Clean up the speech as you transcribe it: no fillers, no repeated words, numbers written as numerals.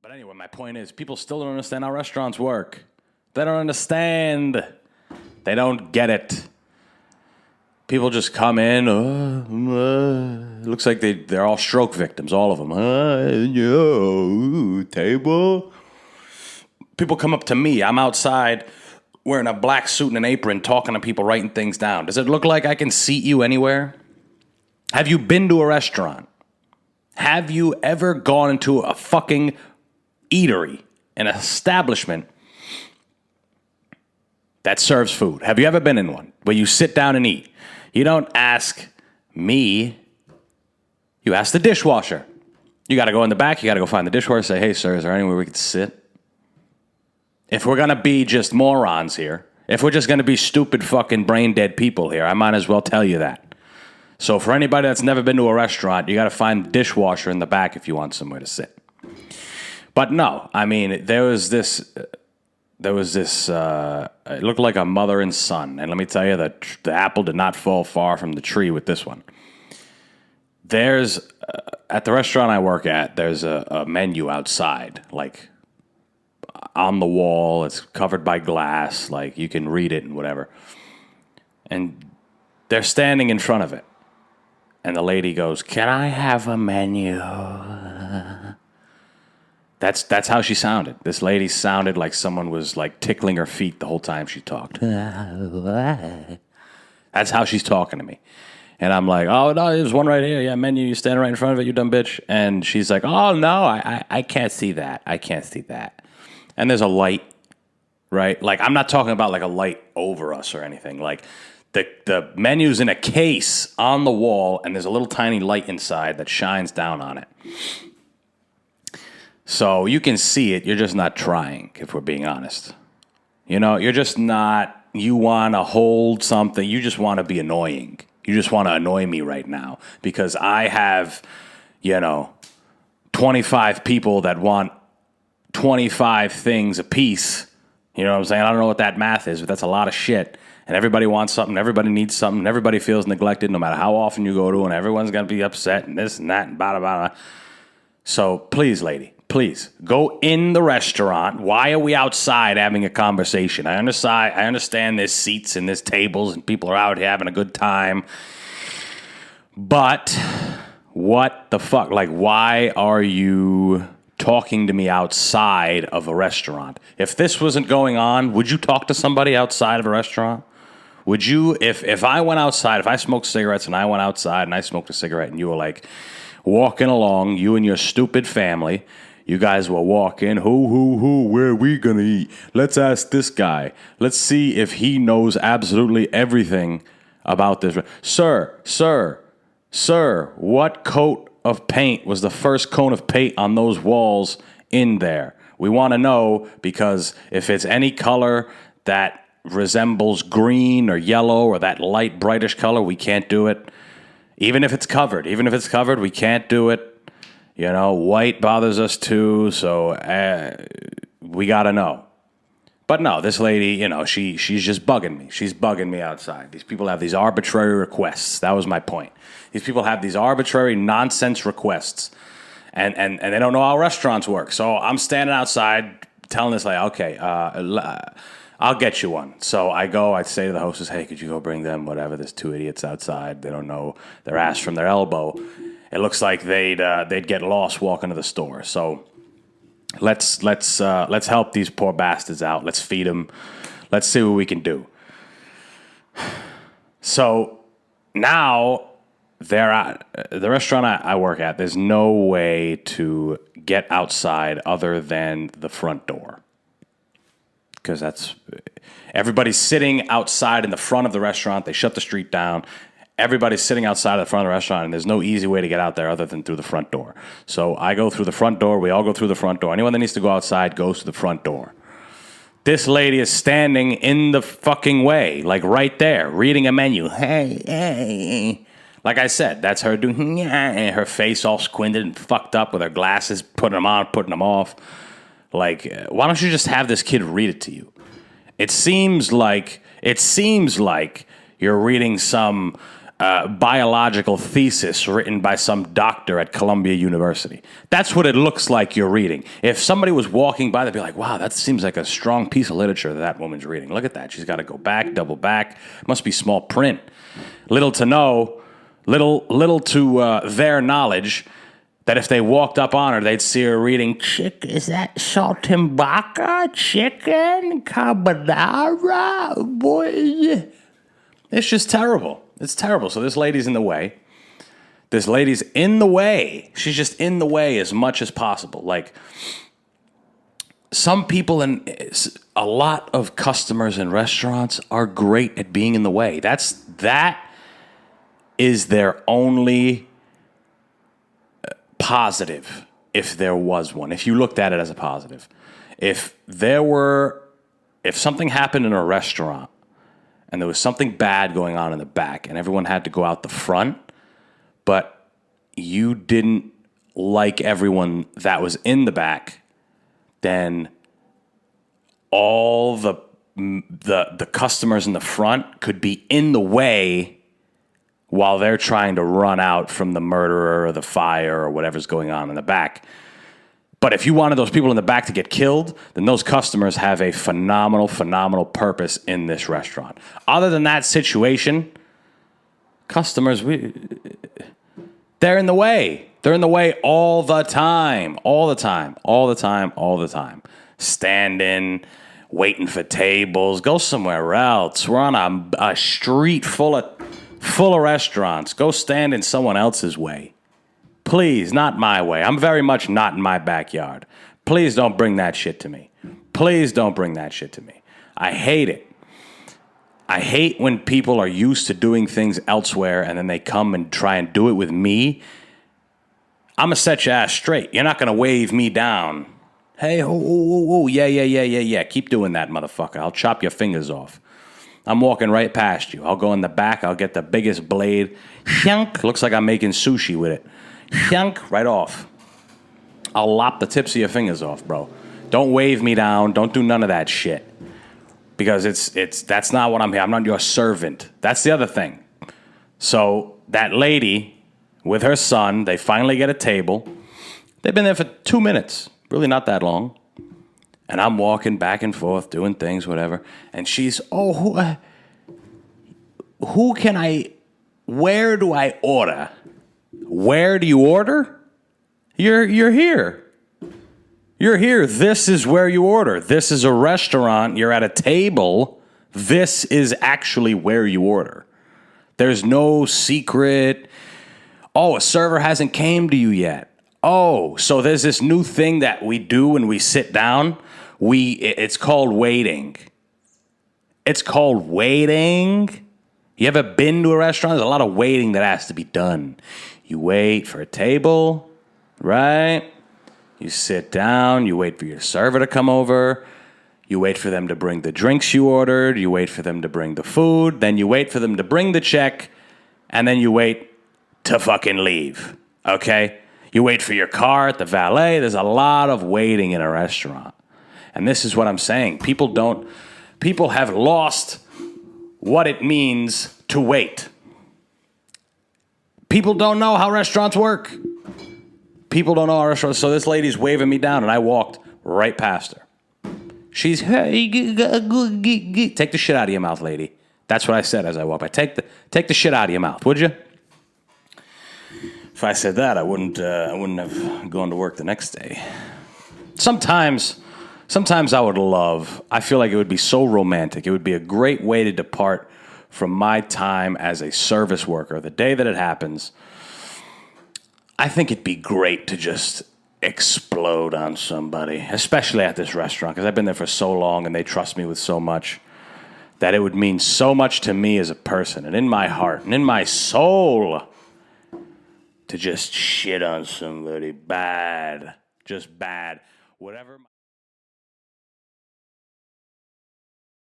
But anyway, my point is, people still don't understand how restaurants work. They don't understand. They don't get it. People just come in. It looks like they're all stroke victims, all of them. Table. People come up to me. I'm outside wearing a black suit and an apron, talking to people, writing things down. Does it look like I can seat you anywhere? Have you been to a restaurant? Have you ever gone into a fucking eatery, an establishment that serves food? Have you ever been in one where you sit down and eat? You don't ask me. You ask the dishwasher. You got to go in the back. You got to go find the dishwasher. Say, hey, sir, is there anywhere we could sit? If we're going to be just morons here, if we're just going to be stupid fucking brain dead people here, I might as well tell you that. So for anybody that's never been to a restaurant, you got to find the dishwasher in the back if you want somewhere to sit. But no, I mean, there was this, it looked like a mother and son. And let me tell you that the apple did not fall far from the tree with this one. There's, at the restaurant I work at, there's a menu outside, like on the wall. It's covered by glass, like you can read it and whatever. And they're standing in front of it. And the lady goes, "Can I have a menu?" That's how she sounded. This lady sounded like someone was like tickling her feet the whole time she talked. That's how she's talking to me. And I'm like, "Oh, no, there's one right here. Yeah, menu. You stand right in front of it, you dumb bitch." And she's like, "Oh, no, I can't see that. I can't see that." And there's a light, right? Like, I'm not talking about like a light over us or anything. Like, the menu's in a case on the wall, and there's a little tiny light inside that shines down on it. So you can see it, you're just not trying, if we're being honest. You know, you're just not, you want to hold something, you just want to be annoying. You just want to annoy me right now because I have, 25 people that want 25 things a piece. You know what I'm saying? I don't know what that math is, but that's a lot of shit. And everybody wants something, everybody needs something, everybody feels neglected no matter how often you go to, and everyone's going to be upset and this and that and blah, blah, blah. So please, lady, please, go in the restaurant. Why are we outside having a conversation? I understand there's seats and there's tables and people are out here having a good time. But what the fuck? Like, why are you talking to me outside of a restaurant? If this wasn't going on, would you talk to somebody outside of a restaurant? Would you, if I went outside, if I smoked cigarettes and I went outside and I smoked a cigarette and you were like walking along, you and your stupid family, you guys were walking, where are we gonna eat? Let's ask this guy. Let's see if he knows absolutely everything about this. Sir, what coat of paint was the first coat of paint on those walls in there? We want to know, because if it's any color that resembles green or yellow or that light brightish color, we can't do it. Even if it's covered, we can't do it. White bothers us too, so we got to know. But no, this lady, she's just bugging me. She's bugging me outside. These people have these arbitrary requests. That was my point. These people have these arbitrary nonsense requests, and they don't know how restaurants work. So I'm standing outside telling this lady, okay, I'll get you one. So I say to the hostess, hey, could you go bring them whatever? There's two idiots outside. They don't know their ass from their elbow. It looks like they'd get lost walking to the store. So let's help these poor bastards out. Let's feed them. Let's see what we can do. So now they're at the restaurant I work at. There's no way to get outside other than the front door, because everybody's sitting outside in the front of the restaurant. They shut the street down. Everybody's sitting outside of the front of the restaurant, and there's no easy way to get out there other than through the front door. So I go through the front door. We all go through the front door. Anyone that needs to go outside goes to the front door. This lady is standing in the fucking way, like right there, reading a menu. Hey. Like I said, that's her doing, her face all squinted and fucked up with her glasses, putting them on, putting them off. Like, why don't you just have this kid read it to you? It seems like you're reading some biological thesis written by some doctor at Columbia University. That's what it looks like you're reading. If somebody was walking by, they'd be like, wow, that seems like a strong piece of literature that woman's reading. Look at that. She's got to go back, double back. Must be small print. Little to know, little to their knowledge, that if they walked up on her, they'd see her reading, is that saltimbocca? Chicken? Carbonara? Boy. It's just terrible. It's terrible. So this lady's in the way. This lady's in the way. She's just in the way as much as possible. Like, some people and a lot of customers in restaurants are great at being in the way. That is their only positive, if there was one. If you looked at it as a positive. If something happened in a restaurant, and there was something bad going on in the back, and everyone had to go out the front, but you didn't like everyone that was in the back, then all the customers in the front could be in the way while they're trying to run out from the murderer or the fire or whatever's going on in the back. But if you wanted those people in the back to get killed, then those customers have a phenomenal, phenomenal purpose in this restaurant. Other than that situation, customers, they're in the way. They're in the way all the time. All the time. All the time. All the time. Standing, waiting for tables. Go somewhere else. We're on a street full of restaurants. Go stand in someone else's way. Please, not my way. I'm very much not in my backyard. Please don't bring that shit to me. Please don't bring that shit to me. I hate it. I hate when people are used to doing things elsewhere and then they come and try and do it with me. I'm going to set your ass straight. You're not going to wave me down. Hey, yeah. Keep doing that, motherfucker. I'll chop your fingers off. I'm walking right past you. I'll go in the back. I'll get the biggest blade. Shunk. Looks like I'm making sushi with it. Shunk, right off. I'll lop the tips of your fingers off, bro. Don't wave me down. Don't do none of that shit. Because that's not what I'm here. I'm not your servant. That's the other thing. So that lady with her son, they finally get a table. They've been there for 2 minutes. Really not that long. And I'm walking back and forth, doing things, whatever. And she's, where do I order? Where do you order? You're here. You're here. This is where you order. This is a restaurant. You're at a table. This is actually where you order. There's no secret. Oh, a server hasn't came to you yet. Oh, so there's this new thing that we do when we sit down. It's called waiting. It's called waiting. You ever been to a restaurant? There's a lot of waiting that has to be done. You wait for a table, right? You sit down. You wait for your server to come over. You wait for them to bring the drinks you ordered. You wait for them to bring the food. Then you wait for them to bring the check. And then you wait to fucking leave, okay? You wait for your car at the valet. There's a lot of waiting in a restaurant. And this is what I'm saying. People have lost what it means to wait. People don't know how restaurants work. People don't know how restaurants. So this lady's waving me down, and I walked right past her. She's, hey, take the shit out of your mouth, lady. That's what I said as I walked by. Take the shit out of your mouth, would you? If I said that, I wouldn't have gone to work the next day. Sometimes I feel like it would be so romantic. It would be a great way to depart from my time as a service worker. The day that it happens, I think it'd be great to just explode on somebody, especially at this restaurant, because I've been there for so long and they trust me with so much that it would mean so much to me as a person and in my heart and in my soul to just shit on somebody bad, just bad, whatever.